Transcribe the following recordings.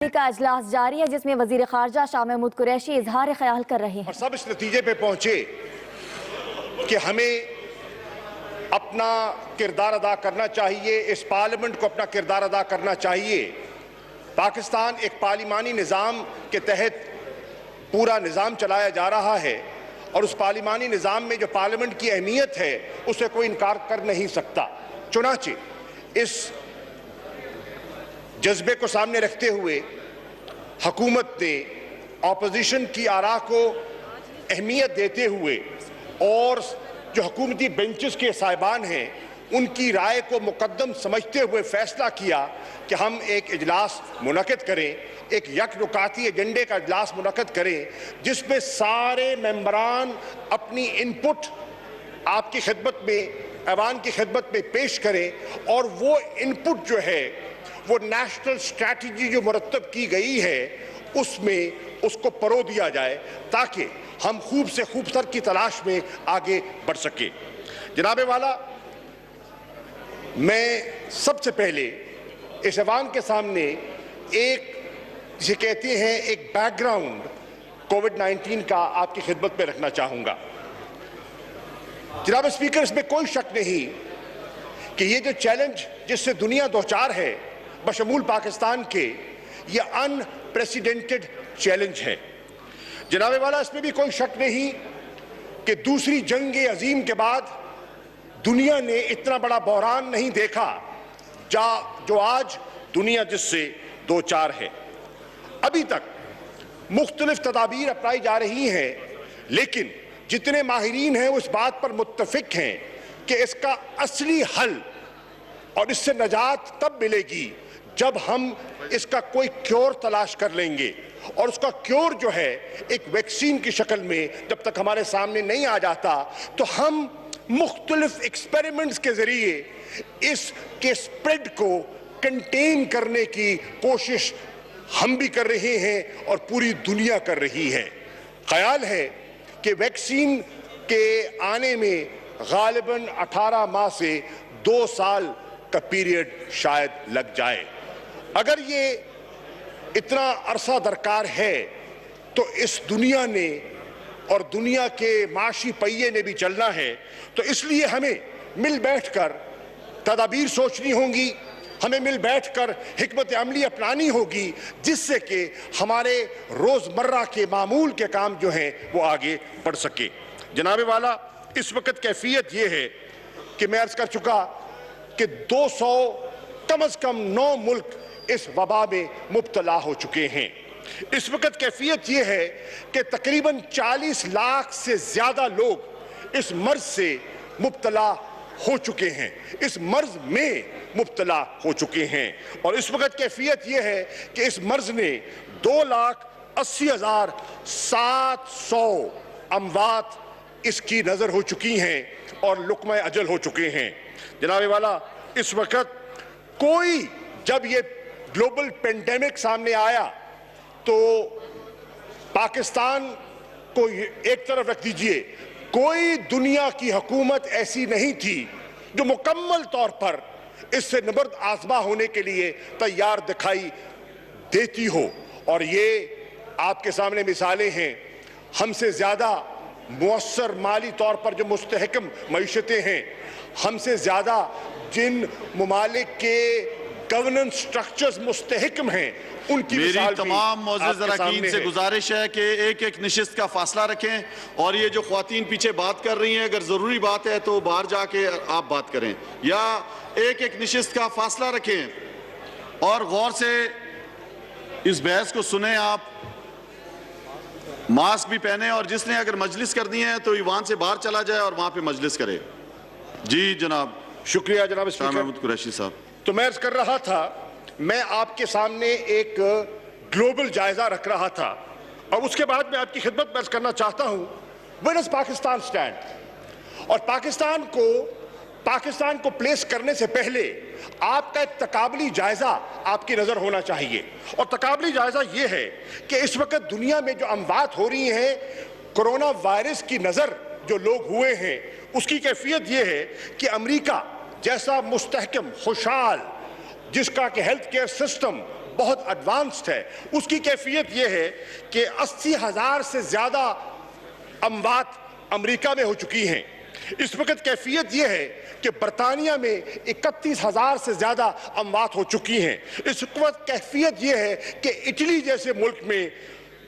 کا اجلاس جاری ہے جس میں وزیر خارجہ شاہ محمود قریشی اظہار خیال کر رہے ہیں اور سب اس نتیجے پہ پہنچے کہ ہمیں اپنا کردار ادا کرنا چاہیے، اس پارلیمنٹ کو اپنا کردار ادا کرنا چاہیے۔ پاکستان ایک پارلیمانی نظام کے تحت پورا نظام چلایا جا رہا ہے اور اس پارلیمانی نظام میں جو پارلیمنٹ کی اہمیت ہے اسے کوئی انکار کر نہیں سکتا۔ چنانچہ اس جذبے کو سامنے رکھتے ہوئے حکومت نے اپوزیشن کی آراء کو اہمیت دیتے ہوئے اور جو حکومتی بینچز کے صاحبان ہیں ان کی رائے کو مقدم سمجھتے ہوئے فیصلہ کیا کہ ہم ایک اجلاس منعقد کریں، ایک یک رکاتی ایجنڈے کا اجلاس منعقد کریں جس میں سارے ممبران اپنی انپٹ آپ کی خدمت میں، ایوان کی خدمت میں پیش کریں اور وہ انپٹ جو ہے وہ نیشنل اسٹریٹجی جو مرتب کی گئی ہے اس میں اس کو پرو دیا جائے تاکہ ہم خوب سے خوب تر کی تلاش میں آگے بڑھ سکیں۔ جناب والا، میں سب سے پہلے اس ایوان کے سامنے ایک جسے کہتے ہیں ایک بیک گراؤنڈ کووڈ-19 کا آپ کی خدمت میں رکھنا چاہوں گا۔ جناب اسپیکر، اس میں کوئی شک نہیں کہ یہ جو چیلنج جس سے دنیا دوچار ہے بشمول پاکستان کے، یہ ان پریسیڈنٹڈ چیلنج ہے۔ جناب والا، اس میں بھی کوئی شک نہیں کہ دوسری جنگ عظیم کے بعد دنیا نے اتنا بڑا بحران نہیں دیکھا جو آج دنیا جس سے دوچار ہے۔ ابھی تک مختلف تدابیر اپنائی جا رہی ہیں لیکن جتنے ماہرین ہیں وہ اس بات پر متفق ہیں کہ اس کا اصلی حل اور اس سے نجات تب ملے گی جب ہم اس کا کوئی کیور تلاش کر لیں گے، اور اس کا کیور جو ہے ایک ویکسین کی شکل میں جب تک ہمارے سامنے نہیں آ جاتا تو ہم مختلف ایکسپیریمنٹس کے ذریعے اس کے سپریڈ کو کنٹین کرنے کی کوشش ہم بھی کر رہے ہیں اور پوری دنیا کر رہی ہے۔ خیال ہے کہ ویکسین کے آنے میں غالباً 18 ماہ سے 2 سال کا پیریڈ شاید لگ جائے۔ اگر یہ اتنا عرصہ درکار ہے تو اس دنیا نے اور دنیا کے معاشی پہیے نے بھی چلنا ہے، تو اس لیے ہمیں مل بیٹھ کر تدابیر سوچنی ہوں گی، ہمیں مل بیٹھ کر حکمت عملی اپنانی ہوگی جس سے کہ ہمارے روزمرہ کے معمول کے کام جو ہیں وہ آگے بڑھ سکے۔ جناب والا، اس وقت کیفیت یہ ہے کہ میں عرض کر چکا کہ 200 کم از کم 9 ملک اس وبا میں مبتلا ہو چکے ہیں۔ اس وقت کیفیت یہ ہے کہ تقریباً 40 لاکھ سے زیادہ لوگ اس مرض سے مبتلا ہو چکے ہیں، اس مرض میں مبتلا ہو چکے ہیں، اور اس وقت کیفیت یہ ہے کہ اس مرض نے 2,80,700 اموات اس کی نظر ہو چکی ہیں اور لقمہ اجل ہو چکے ہیں۔ جناب والا، اس وقت کوئی جب یہ گلوبل پینڈیمک سامنے آیا تو پاکستان کو ایک طرف رکھ دیجئے، کوئی دنیا کی حکومت ایسی نہیں تھی جو مکمل طور پر اس سے نبرد آزما ہونے کے لیے تیار دکھائی دیتی ہو، اور یہ آپ کے سامنے مثالیں ہیں۔ ہم سے زیادہ مؤثر مالی طور پر جو مستحکم معیشتیں ہیں، ہم سے زیادہ جن ممالک کے گورننس سٹرکچرز مستحکم ہیں، ان کی میری تمام معزز اراکین سے گزارش ہے کہ ایک ایک نشست کا فاصلہ رکھیں، اور یہ جو خواتین پیچھے بات کر رہی ہیں اگر ضروری بات ہے تو باہر جا کے آپ بات کریں، یا ایک ایک نشست کا فاصلہ رکھیں اور غور سے اس بحث کو سنیں۔ آپ ماسک بھی پہنیں، اور جس نے اگر مجلس کرنی ہے تو ایوان سے باہر چلا جائے اور وہاں پہ مجلس کرے۔ جی جناب، شکریہ جناب شاہ محمود قریشی صاحب۔ تو میں عرض کر رہا تھا، میں آپ کے سامنے ایک گلوبل جائزہ رکھ رہا تھا، اور اس کے بعد میں آپ کی خدمت میں عرض کرنا چاہتا ہوں where does پاکستان اسٹینڈ، اور پاکستان کو پلیس کرنے سے پہلے آپ کا ایک تقابلی جائزہ آپ کی نظر ہونا چاہیے، اور تقابلی جائزہ یہ ہے کہ اس وقت دنیا میں جو اموات ہو رہی ہیں کرونا وائرس کی نظر جو لوگ ہوئے ہیں، اس کی کیفیت یہ ہے کہ امریکہ جیسا مستحکم خوشحال جس کا کہ ہیلتھ کیئر سسٹم بہت ایڈوانسڈ ہے. اس کی کیفیت یہ ہے کہ 80,000 سے زیادہ اموات امریکہ میں ہو چکی ہیں. اس وقت کیفیت یہ ہے کہ برطانیہ میں 31,000 سے زیادہ اموات ہو چکی ہیں. اس وقت کیفیت یہ ہے کہ اٹلی جیسے ملک میں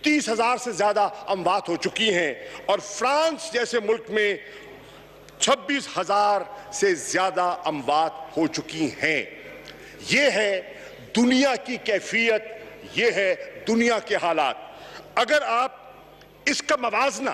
30,000 سے زیادہ اموات ہو چکی ہیں اور فرانس جیسے ملک میں 26,000 سے زیادہ اموات ہو چکی ہیں. یہ ہے دنیا کی کیفیت, یہ ہے دنیا کے حالات. اگر آپ اس کا موازنہ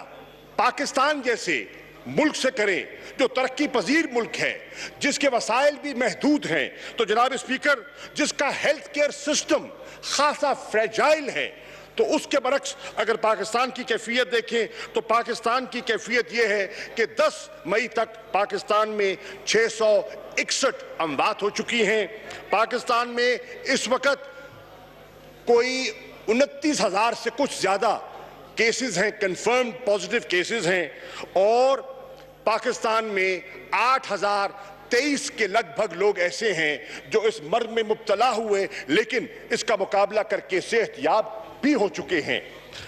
پاکستان جیسے ملک سے کریں جو ترقی پذیر ملک ہے, جس کے وسائل بھی محدود ہیں, تو جناب اسپیکر جس کا ہیلتھ کیئر سسٹم خاصا فریجائل ہے, تو اس کے برعکس اگر پاکستان کی کیفیت دیکھیں تو پاکستان کی کیفیت یہ ہے کہ 10 مئی تک پاکستان میں 661 اموات ہو چکی ہیں. پاکستان میں اس وقت کوئی 29,000 سے کچھ زیادہ کیسز ہیں, کنفرمڈ پازیٹیو کیسز ہیں, اور پاکستان میں 8,023 کے لگ بھگ لوگ ایسے ہیں جو اس مرض میں مبتلا ہوئے لیکن اس کا مقابلہ کر کے صحت یاب بھی ہو چکے ہیں.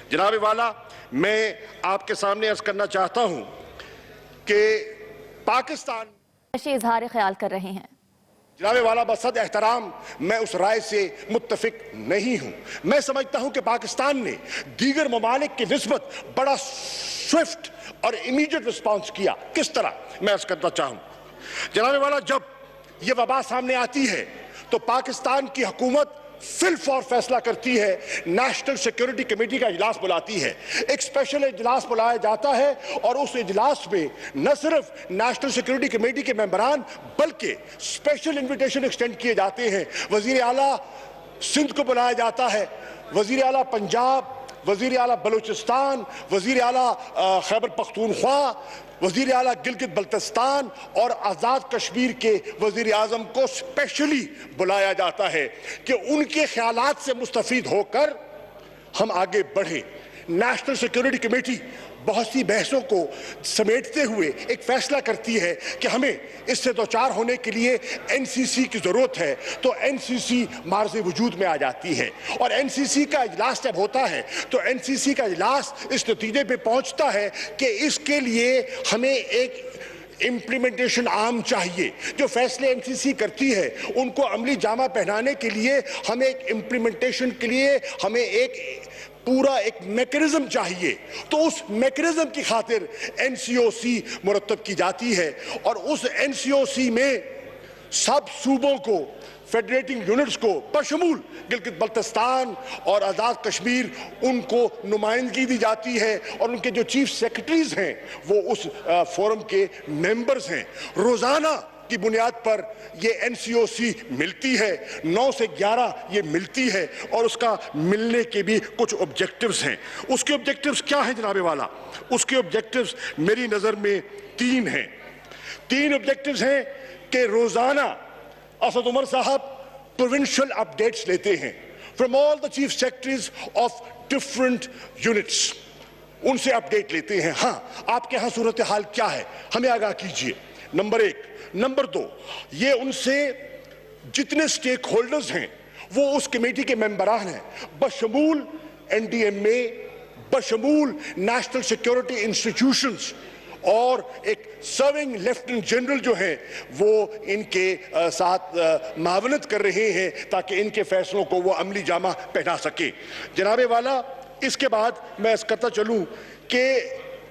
جناب والا, میں آپ کے سامنے عرض کرنا چاہتا ہوں کہ پاکستان اظہار خیال کر رہے ہیں. جناب والا, بصد احترام میں اس رائے سے متفق نہیں ہوں. میں سمجھتا ہوں کہ پاکستان نے دیگر ممالک کی نسبت بڑا سوئفٹ اور امیڈیٹ رسپانس کیا. کس طرح میں عرض کرنا چاہوں. جناب والا, جب یہ وبا سامنے آتی ہے تو پاکستان کی حکومت فی الفور فیصلہ کرتی ہے, نیشنل سیکیورٹی کمیٹی کا اجلاس بلاتی ہے, ایک اسپیشل اجلاس بلایا جاتا ہے اور اس اجلاس میں نہ صرف نیشنل سیکیورٹی کمیٹی کے ممبران بلکہ اسپیشل انویٹیشن ایکسٹینڈ کیے جاتے ہیں. وزیر اعلیٰ سندھ کو بلایا جاتا ہے, وزیر اعلیٰ پنجاب, وزیر اعلیٰ بلوچستان, وزیر اعلیٰ خیبر پختونخوا, وزیر اعلیٰ گلگت بلتستان اور آزاد کشمیر کے وزیر اعظم کو اسپیشلی بلایا جاتا ہے کہ ان کے خیالات سے مستفید ہو کر ہم آگے بڑھیں. نیشنل سیکیورٹی کمیٹی بہت سی بحثوں کو سمیٹتے ہوئے ایک فیصلہ کرتی ہے کہ ہمیں اس سے دوچار ہونے کے لیے NCC کی ضرورت ہے, تو NCC معرض وجود میں آ جاتی ہے. اور NCC کا اجلاس جب ہوتا ہے تو NCC کا اجلاس اس نتیجے پہ پہنچتا ہے کہ اس کے لیے ہمیں ایک امپلیمنٹیشن عام چاہیے. جو فیصلے NCC کرتی ہے ان کو عملی جامہ پہنانے کے لیے ہمیں ایک امپلیمنٹیشن کے لیے ہمیں ایک پورا ایک میکنزم چاہیے. تو اس میکنزم کی خاطر NCOC مرتب کی جاتی ہے اور اس NCOC میں سب صوبوں کو, فیڈریٹنگ یونٹس کو بشمول گلگت بلتستان اور آزاد کشمیر ان کو نمائندگی دی جاتی ہے اور ان کے جو چیف سیکرٹریز ہیں وہ اس فورم کے ممبرز ہیں. روزانہ کی بنیاد پر یہ NCOC ملتی ہے, 9 سے 11 یہ ملتی ہے اور اس کا ملنے کے بھی کچھ آبجیکٹیوز ہیں. اس کے آبجیکٹیوز کیا ہیں جناب والا؟ اس کے آبجیکٹیوز میری نظر میں 3 ہیں. 3 آبجیکٹیوز ہیں کہ روزانہ اسد عمر صاحب پروونشل اپڈیٹس لیتے ہیں from all the chief secretaries of different units. ان سے اپڈیٹ لیتے ہیں. ہاں, آپ کے ہاں صورتحال کیا ہے ہمیں آگاہ کیجئے. نمبر 1. نمبر 2, یہ ان سے جتنے سٹیک ہولڈرز ہیں وہ اس کمیٹی کے ممبران ہیں, بشمول NDMA, بشمول نیشنل سیکیورٹی انسٹیٹیوشنز, اور ایک سرونگ لیفٹنٹ جنرل جو ہیں وہ ان کے ساتھ معاونت کر رہے ہیں تاکہ ان کے فیصلوں کو وہ عملی جامہ پہنا سکیں. جناب والا, اس کے بعد میں اس کرتا چلوں کہ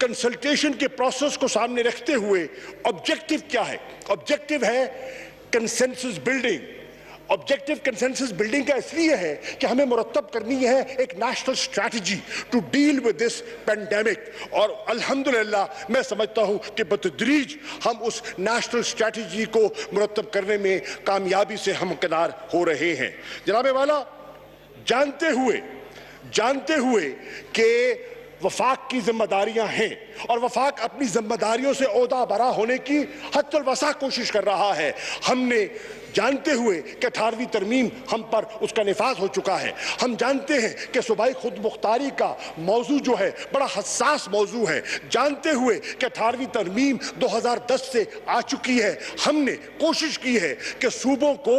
کنسلٹیشن کے پروسیس کو سامنے رکھتے ہوئے آبجیکٹو کیا ہے؟ آبجیکٹو ہے consensus building. Objective consensus building کا اس لیے ہے کہ ہمیں مرتب کرنی ہے ایک national strategy to deal with this pandemic, اور الحمدللہ میں سمجھتا ہوں کہ بتدریج ہم اس نیشنل اسٹریٹجی کو مرتب کرنے میں کامیابی سے ہمکنار ہو رہے ہیں. جناب والا, جانتے ہوئے کہ وفاق کی ذمہ داریاں ہیں اور وفاق اپنی ذمہ داریوں سے عہدہ برا ہونے کی حد الوسع کوشش کر رہا ہے, ہم نے جانتے ہوئے کہ 18ویں ترمیم ہم پر اس کا نفاذ ہو چکا ہے, ہم جانتے ہیں کہ صوبائی خود مختاری کا موضوع جو ہے بڑا حساس موضوع ہے, جانتے ہوئے کہ 18ویں ترمیم 2010 سے آ چکی ہے, ہم نے کوشش کی ہے کہ صوبوں کو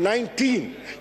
19,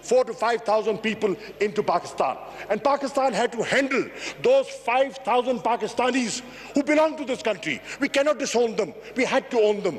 4,000 to 5,000 people into Pakistan, and Pakistan had to handle those 5,000 Pakistanis who belong to this country. We cannot disown them, we had to own them.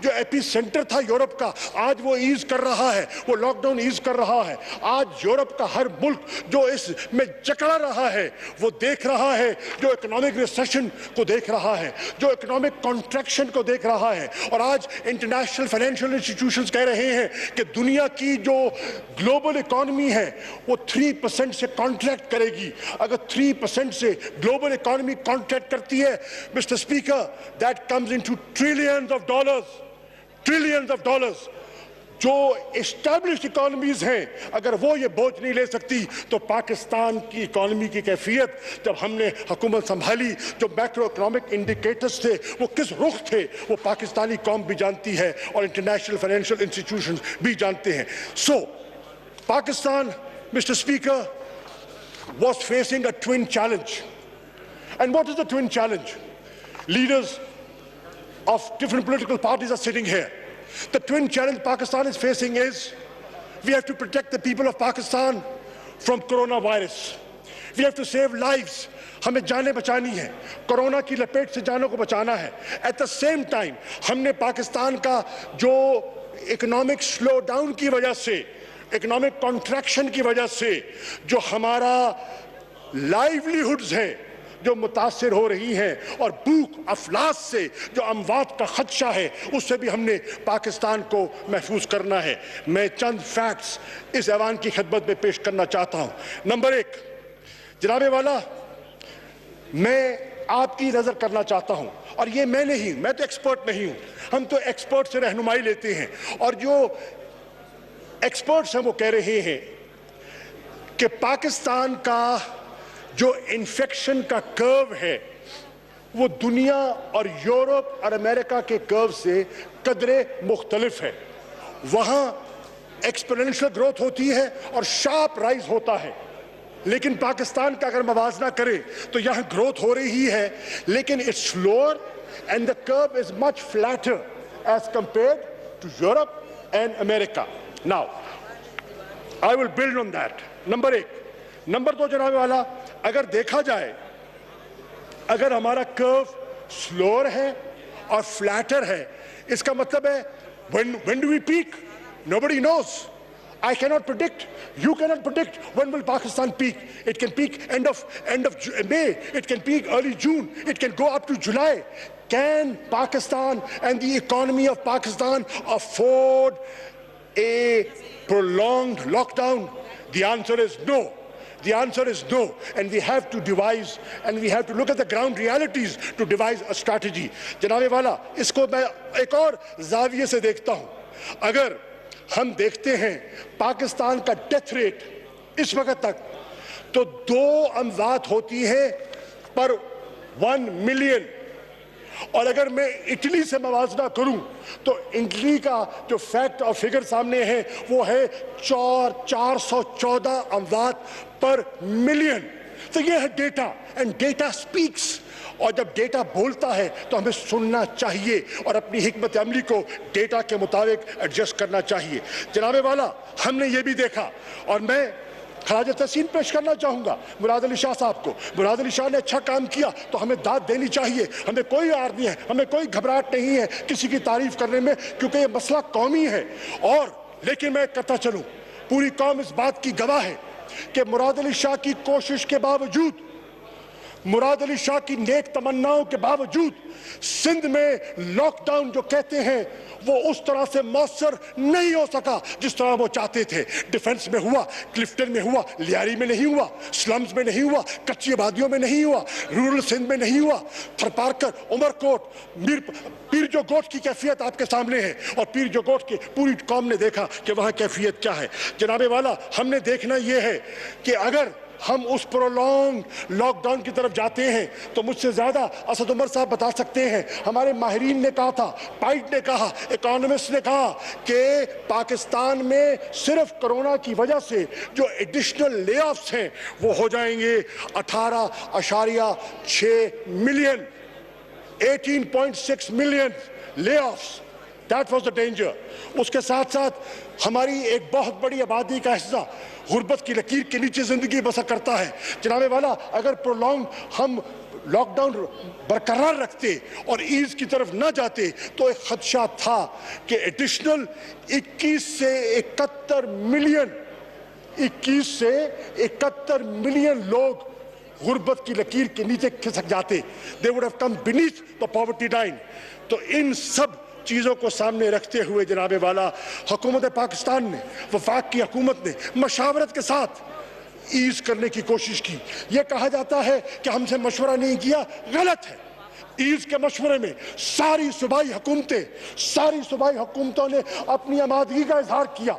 جو ایپی سینٹر تھا یورپ کا آج وہ ایز کر رہا ہے, وہ لاک ڈاؤن ایز کر رہا ہے. آج یورپ کا ہر ملک جو اس میں جکڑا رہا ہے وہ دیکھ رہا ہے, جو اکنامک ریسیشن کو دیکھ رہا ہے, جو اکنامک کانٹریکشن کو دیکھ رہا ہے. اور آج انٹرنیشنل فائنینشیل انسٹیٹیوشنز کہہ رہے ہیں کہ دنیا کی جو گلوبل اکانومی ہے وہ 3% سے کانٹریکٹ کرے گی. اگر 3% سے گلوبل اکانومی کانٹریکٹ کرتی ہے mister speaker, that comes into trillions of dollars. جو اسٹیبلشڈ اکانومیز ہیں اگر وہ یہ بوجھ نہیں لے سکتی تو پاکستان کی اکانومی کی کیفیت جب ہم نے حکومت سنبھالی, جو میکرو اکنامک انڈیکیٹرز تھے وہ کس رخ تھے وہ پاکستانی قوم بھی جانتی ہے اور انٹرنیشنل فائنینشیل انسٹیٹیوشنز بھی جانتے ہیں. سو Pakistan, Mr. Speaker, was facing a twin challenge. And what is the twin challenge? Leaders of different political parties are sitting here. The twin challenge Pakistan is facing is we have to protect the people of Pakistan from coronavirus. We have to save lives. ہمیں جانیں بچانی ہے, corona کی لپیٹ سے جانوں کو بچانا ہے. ایٹ دا سیم ٹائم ہم نے پاکستان کا جو اکنامک سلو ڈاؤن کی وجہ سے, اکنامک کانٹریکشن کی وجہ سے جو ہمارا لائیولیہڈز ہیں جو متاثر ہو رہی ہیں اور بھوک افلاس سے جو اموات کا خدشہ ہے اس سے بھی ہم نے پاکستان کو محفوظ کرنا ہے. میں چند فیکٹس اس ایوان کی خدمت میں پیش کرنا چاہتا ہوں. نمبر 1, جناب والا, میں آپ کی نظر کرنا چاہتا ہوں, اور یہ میں نہیں, میں تو ایکسپرٹ نہیں ہوں, ہم تو ایکسپرٹ سے رہنمائی لیتے ہیں, اور جو ایکسپرٹس ہیں وہ کہہ رہے ہیں کہ پاکستان کا جو انفیکشن کا کرو ہے وہ دنیا اور یورپ اور امریکہ کے کرو سے قدرے مختلف ہے. وہاں ایکسپوننشل گروتھ ہوتی ہے اور شارپ رائز ہوتا ہے, لیکن پاکستان کا اگر موازنہ کریں تو یہاں گروتھ ہو رہی ہے لیکن it's slower and the curve is much flatter as compared to Europe and America. Now, I will build on that. Number 1. Number 2, جناب والا, اگر دیکھا جائے اگر ہمارا کرو سلوور ہے اور فلیٹر ہے اس کا مطلب ہے when do we peak? Nobody knows. I cannot predict. You cannot predict when will Pakistan peak. It can peak end of May. It can peak early June. It can go up to July. Can Pakistan and the economy of Pakistan afford a prolonged lockdown? The answer is no. The answer is no. And we have to devise, and we have to look at the ground realities to devise a strategy. جناب والا, اس کو میں ایک اور زاویے سے دیکھتا ہوں. اگر ہم دیکھتے ہیں پاکستان کا ڈیتھ ریٹ اس وقت تک تو 2 اموات ہوتی ہے پر 1 ملین, اور اگر میں اٹلی سے موازنہ کروں تو اٹلی کا جو فیکٹ اور فگر سامنے ہے وہ ہے 414 اموات پر ملین. تو یہ ہے ڈیٹا, اینڈ ڈیٹا سپیکس, اور جب ڈیٹا بولتا ہے تو ہمیں سننا چاہیے اور اپنی حکمت عملی کو ڈیٹا کے مطابق ایڈجسٹ کرنا چاہیے. جناب والا, ہم نے یہ بھی دیکھا, اور میں خراج تحسین پیش کرنا چاہوں گا مراد علی شاہ صاحب کو. مراد علی شاہ نے اچھا کام کیا تو ہمیں داد دینی چاہیے, ہمیں کوئی عار نہیں ہے, ہمیں کوئی گھبراہٹ نہیں ہے کسی کی تعریف کرنے میں, کیونکہ یہ مسئلہ قومی ہے. اور لیکن میں کہتا چلوں, پوری قوم اس بات کی گواہ ہے کہ مراد علی شاہ کی کوشش کے باوجود, مراد علی شاہ کی نیک تمناؤں کے باوجود سندھ میں لاک ڈاؤن جو کہتے ہیں وہ اس طرح سے مؤثر نہیں ہو سکا جس طرح وہ چاہتے تھے. ڈیفنس میں ہوا, کلفٹن میں ہوا, لیاری میں نہیں ہوا, سلمز میں نہیں ہوا, کچی آبادیوں میں نہیں ہوا, رورل سندھ میں نہیں ہوا. تھرپارکر, عمر کوٹ, پیر جو گوٹ کی کیفیت آپ کے سامنے ہے, اور پیر جو گوٹ کی پوری قوم نے دیکھا کہ وہاں کیفیت کیا ہے. جناب والا, ہم نے دیکھنا یہ ہے کہ اگر ہم اس پرولونگ لاک ڈاؤن کی طرف جاتے ہیں تو مجھ سے زیادہ اسد عمر صاحب بتا سکتے ہیں. ہمارے ماہرین نے کہا تھا, پائٹ نے کہا, اکانومسٹ نے کہا کہ پاکستان میں صرف کرونا کی وجہ سے جو ایڈیشنل لے آفس ہیں وہ ہو جائیں گے 18.6 ملین, 18.6 ملین لے office. That was the danger. اس کے ساتھ ساتھ ہماری ایک بہت بڑی آبادی کا حصہ غربت کی لکیر کے نیچے زندگی بسر کرتا ہے. جناب والا اگر پرولونگ ہم لاک ڈاؤن برقرار رکھتے اور ایز کی طرف نہ جاتے تو ایک خدشہ تھا کہ ایڈیشنل 21 سے 71 ملین لوگ غربت کی لکیر کے نیچے کھسک جاتے. They would have come beneath the poverty line. تو ان سب چیزوں کو سامنے رکھتے ہوئے جناب والا حکومت پاکستان نے، وفاق کی حکومت نے مشاورت کے ساتھ ایز کرنے کی کوشش کی. یہ کہا جاتا ہے کہ ہم سے مشورہ نہیں کیا، غلط ہے. ایز کے مشورے میں ساری صوبائی حکومتوں نے اپنی آمادگی کا اظہار کیا.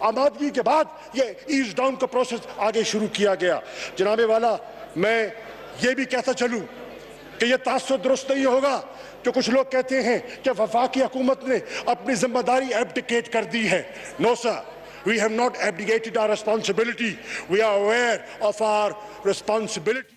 آمادگی کے بعد یہ ایز ڈاؤن کا پروسیس آگے شروع کیا گیا. جناب والا میں یہ بھی کہتا چلوں کہ یہ تاثر درست نہیں ہوگا کہ کچھ لوگ کہتے ہیں کہ وفاقی حکومت نے اپنی ذمہ داری ایبڈیکیٹ کر دی ہے. No sir, we have not abdicated our responsibility. We are aware of our responsibility.